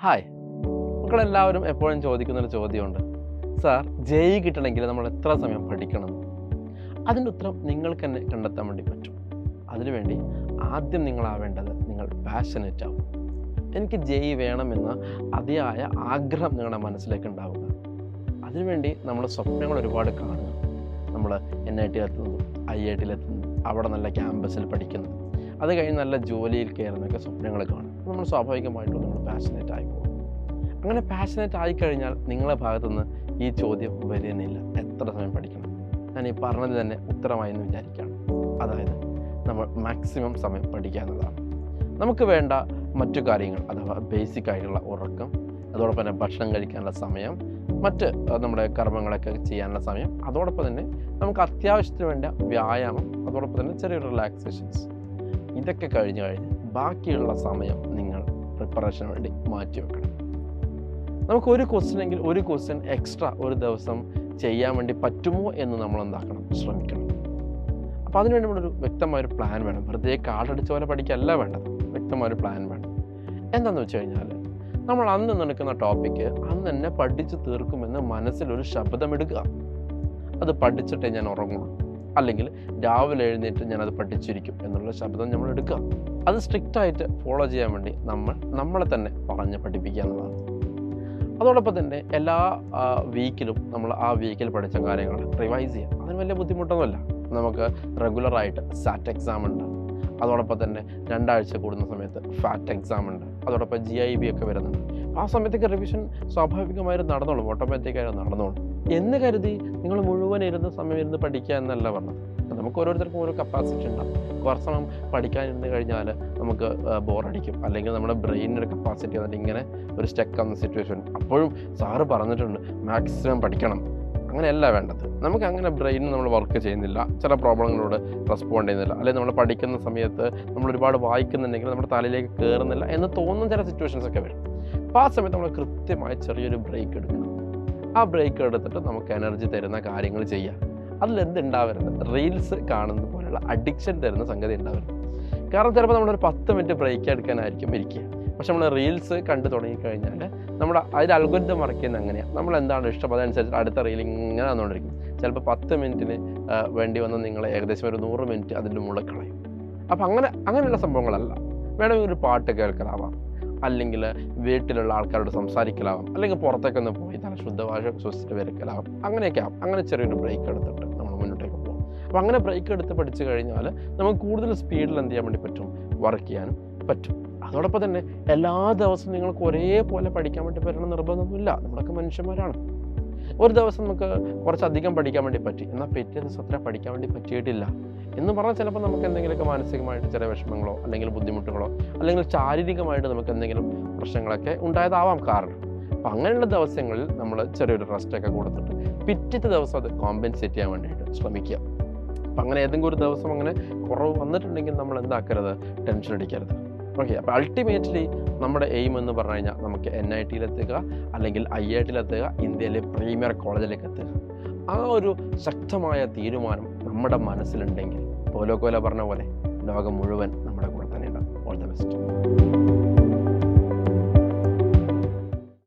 Hi, മക്കളെല്ലാവരും എപ്പോഴും ചോദിക്കുന്നൊരു ചോദ്യമുണ്ട്. Sir, JEE കിട്ടണമെങ്കിൽ നമ്മൾ എത്ര സമയം പഠിക്കണം? അതിൻ്റെ ഉത്തരം നിങ്ങൾക്ക് തന്നെ കണ്ടെത്താൻ വേണ്ടി പറ്റും. അതിനുവേണ്ടി ആദ്യം നിങ്ങളാവേണ്ടത് നിങ്ങൾ പാഷനേറ്റ് ആവും. എനിക്ക് ജെഇ വേണമെന്ന അതിയായ ആഗ്രഹം നിങ്ങളുടെ മനസ്സിലേക്ക് ഉണ്ടാവുക. അതിനുവേണ്ടി നമ്മൾ സ്വപ്നങ്ങൾ ഒരുപാട് കാണുക. നമ്മൾ NIT-യിലെത്തുന്നു, IIT-യിലെത്തുന്നു, അവിടെ നല്ല ക്യാമ്പസിൽ പഠിക്കുന്നു, അത് കഴിഞ്ഞ് നല്ല ജോലിയിൽ കയറുന്നൊക്കെ സ്വപ്നങ്ങൾ കാണും. നമ്മൾ സ്വാഭാവികമായിട്ടും നമ്മൾ പാഷനേറ്റ് ആയി പോകും. അങ്ങനെ പാഷനേറ്റ് ആയിക്കഴിഞ്ഞാൽ നിങ്ങളുടെ ഭാഗത്തുനിന്ന് ഈ ചോദ്യം വരുന്നില്ല, എത്ര സമയം പഠിക്കണം. ഞാൻ ഈ പറഞ്ഞത് തന്നെ ഉത്തരമായി എന്ന് വിചാരിക്കുകയാണ്. അതായത് നമ്മൾ മാക്സിമം സമയം പഠിക്കുക എന്നതാണ്. നമുക്ക് വേണ്ട മറ്റു കാര്യങ്ങൾ, അഥവാ ബേസിക് ആയിട്ടുള്ള ഉറക്കം, അതോടൊപ്പം തന്നെ ഭക്ഷണം കഴിക്കാനുള്ള സമയം, മറ്റ് നമ്മുടെ കർമ്മങ്ങളൊക്കെ ചെയ്യാനുള്ള സമയം, അതോടൊപ്പം തന്നെ നമുക്ക് അത്യാവശ്യത്തിന് വേണ്ട വ്യായാമം, അതോടൊപ്പം തന്നെ ചെറിയൊരു റിലാക്സേഷൻസ്, ഇതൊക്കെ കഴിഞ്ഞ് ബാക്കിയുള്ള സമയം നിങ്ങൾ പ്രിപ്പറേഷന് വേണ്ടി മാറ്റി വെക്കണം. നമുക്ക് ഒരു ക്വസ്റ്റ്യൻ എക്സ്ട്രാ ഒരു ദിവസം ചെയ്യാൻ വേണ്ടി പറ്റുമോ എന്ന് നമ്മൾ എന്താക്കണം, ശ്രമിക്കണം. അപ്പോൾ അതിനുവേണ്ടി നമ്മളൊരു വ്യക്തമായൊരു പ്ലാൻ വേണം. വെറുതെ കാർഡടിച്ച പോലെ പഠിക്കല്ല വേണ്ടത്, വ്യക്തമായൊരു പ്ലാൻ വേണം. എന്താണെന്ന് വെച്ച് കഴിഞ്ഞാൽ, നമ്മൾ അന്ന് നടക്കുന്ന ടോപ്പിക്ക് അന്ന് തന്നെ പഠിച്ച് തീർക്കുമെന്ന് മനസ്സിലൊരു ശബ്ദമെടുക്കുക. അത് പഠിച്ചിട്ടേ ഞാൻ ഉറങ്ങുള്ളൂ, അല്ലെങ്കിൽ രാവിലെ എഴുന്നേറ്റ് ഞാനത് പഠിച്ചിരിക്കും എന്നുള്ള ശബ്ദം നമ്മൾ എടുക്കുക. അത് സ്ട്രിക്റ്റായിട്ട് ഫോളോ ചെയ്യാൻ വേണ്ടി നമ്മളെ തന്നെ പറഞ്ഞ് പഠിപ്പിക്കുക എന്നതാണ്. അതോടൊപ്പം തന്നെ എല്ലാ വീക്കിലും നമ്മൾ ആ വീക്കിൽ പഠിച്ച കാര്യങ്ങൾ റിവൈസ് ചെയ്യുക. അതിന് വലിയ ബുദ്ധിമുട്ടൊന്നുമില്ല. നമുക്ക് റെഗുലറായിട്ട് സാറ്റ് എക്സാം ഉണ്ട്, അതോടൊപ്പം തന്നെ 2 ആഴ്ച കൂടുന്ന സമയത്ത് ഫാറ്റ് എക്സാം ഉണ്ട്, അതോടൊപ്പം GIB ഒക്കെ വരുന്നുണ്ട്. ആ സമയത്തൊക്കെ റിവിഷൻ സ്വാഭാവികമായിട്ട് നടന്നോളും, ഓട്ടോമാറ്റിക്കായിട്ട് നടന്നോളും എന്ന് കരുതി നിങ്ങൾ മുഴുവൻ സമയം ഇരുന്ന് പഠിക്കുക എന്നല്ല പറഞ്ഞത്. നമുക്ക് ഓരോരുത്തർക്കും ഓരോ കപ്പാസിറ്റി ഉണ്ടാകും. കുറച്ച് സമയം പഠിക്കാനിരുന്ന് കഴിഞ്ഞാൽ നമുക്ക് ബോറടിക്കും, അല്ലെങ്കിൽ നമ്മുടെ ബ്രെയിനിൻ്റെ കപ്പാസിറ്റി വന്നിട്ട് ഇങ്ങനെ ഒരു സ്റ്റക്ക് ആവുന്ന സിറ്റുവേഷൻ. അപ്പോഴും സാറ് പറഞ്ഞിട്ടുണ്ട് മാക്സിമം പഠിക്കണം, അങ്ങനെയല്ല വേണ്ടത്. നമുക്ക് അങ്ങനെ ബ്രെയിനിൽ നമ്മൾ വർക്ക് ചെയ്യുന്നില്ല, ചില പ്രോബ്ലങ്ങളോട് റെസ്പോണ്ട് ചെയ്യുന്നില്ല, അല്ലെങ്കിൽ നമ്മൾ പഠിക്കുന്ന സമയത്ത് നമ്മൾ ഒരുപാട് വായിക്കുന്നുണ്ടെങ്കിൽ നമ്മുടെ തലയിലേക്ക് കയറുന്നില്ല എന്ന് തോന്നുന്ന ചില സിറ്റുവേഷൻസ് ഒക്കെ വരും. അപ്പോൾ ആ സമയത്ത് നമ്മൾ കൃത്യമായി ചെറിയൊരു ബ്രേക്ക് എടുക്കണം. ആ ബ്രേക്ക് എടുത്തിട്ട് നമുക്ക് എനർജി തരുന്ന കാര്യങ്ങൾ ചെയ്യാം. അതിലെന്തുണ്ടാവരുത്, റീൽസ് കാണുന്ന പോലെയുള്ള അഡിക്ഷൻ തരുന്ന സംഗതി ഉണ്ടാവരുത്. കാരണം ചിലപ്പോൾ നമ്മളൊരു 10 മിനിറ്റ് ബ്രേക്ക് എടുക്കാനായിരിക്കും ഇരിക്കുക, പക്ഷെ നമ്മൾ റീൽസ് കണ്ടു തുടങ്ങിക്കഴിഞ്ഞാൽ നമ്മുടെ അതിൽ അൽഗോരിതം മറക്കുന്നത് അങ്ങനെയാണ്. നമ്മൾ എന്താണ് ഇഷ്ടം അതനുസരിച്ച് അടുത്ത റീൽ ഇങ്ങനെ വന്നുകൊണ്ടിരിക്കും. ചിലപ്പോൾ 10 മിനിറ്റിന് വേണ്ടി വന്ന് നിങ്ങൾ ഏകദേശം ഒരു 100 മിനിറ്റ് അതിൻ്റെ മുകളിൽ കളയും. അപ്പോൾ അങ്ങനെയുള്ള സംഭവങ്ങളല്ല. വേണമെങ്കിൽ ഒരു പാട്ട് കേൾക്കലാവാം, അല്ലെങ്കിൽ വീട്ടിലുള്ള ആൾക്കാരോട് സംസാരിക്കലാവാം, അല്ലെങ്കിൽ പുറത്തേക്കൊന്ന് പോയി നല്ല ശുദ്ധഭാഷ ശ്വസിച്ചിട്ട് വരക്കലാവാം. അങ്ങനെയൊക്കെ ആവും. അങ്ങനെ ചെറിയൊരു ബ്രേക്ക് എടുത്തിട്ട് നമ്മൾ മുന്നോട്ടേക്ക് പോകും. അപ്പോൾ അങ്ങനെ ബ്രേക്ക് എടുത്ത് പഠിച്ചു കഴിഞ്ഞാൽ നമുക്ക് കൂടുതൽ സ്പീഡിൽ എന്ത് ചെയ്യാൻ വേണ്ടി പറ്റും, വർക്ക് ചെയ്യാനും പറ്റും. അതോടൊപ്പം തന്നെ എല്ലാ ദിവസവും നിങ്ങൾക്ക് ഒരേപോലെ പഠിക്കാൻ വേണ്ടി പറ്റണം നിർബന്ധമൊന്നുമില്ല. നമ്മളൊക്കെ മനുഷ്യന്മാരാണ്. ഒരു ദിവസം നമുക്ക് കുറച്ചധികം പഠിക്കാൻ വേണ്ടി പറ്റി, എന്നാൽ പിറ്റേ ദിവസം അത്ര പഠിക്കാൻ വേണ്ടി പറ്റിയിട്ടില്ല എന്ന് പറഞ്ഞാൽ ചിലപ്പോൾ നമുക്ക് എന്തെങ്കിലുമൊക്കെ മാനസികമായിട്ട് ചില വിഷമങ്ങളോ അല്ലെങ്കിൽ ബുദ്ധിമുട്ടുകളോ അല്ലെങ്കിൽ ശാരീരികമായിട്ട് നമുക്ക് എന്തെങ്കിലും പ്രശ്നങ്ങളൊക്കെ ഉണ്ടായതാവാം കാരണം. അപ്പം അങ്ങനെയുള്ള ദിവസങ്ങളിൽ നമ്മൾ ചെറിയൊരു റെസ്റ്റൊക്കെ കൊടുത്തിട്ട് പിറ്റത്തെ ദിവസം അത് കോമ്പൻസേറ്റ് ചെയ്യാൻ വേണ്ടിയിട്ട് ശ്രമിക്കുക. അപ്പം അങ്ങനെ ഏതെങ്കിലും ഒരു ദിവസം അങ്ങനെ കുറവ് വന്നിട്ടുണ്ടെങ്കിൽ നമ്മൾ എന്താക്കരുത്, ടെൻഷൻ അടിക്കരുത്. ഓക്കെ. അപ്പോൾ അൾട്ടിമേറ്റ്ലി നമ്മുടെ എയിം എന്ന് പറഞ്ഞു കഴിഞ്ഞാൽ നമുക്ക് NIT-യിലെത്തുക, അല്ലെങ്കിൽ IIT-യിലെത്തുക, ഇന്ത്യയിലെ പ്രീമിയർ കോളേജിലേക്ക് എത്തുക. ആ ഒരു ശക്തമായ തീരുമാനം നമ്മുടെ മനസ്സിലുണ്ടെങ്കിൽ പോലോ കോല പറഞ്ഞ പോലെ ലോകം മുഴുവൻ നമ്മുടെ കൂടെ തന്നെ ഉണ്ടാകും. All the best.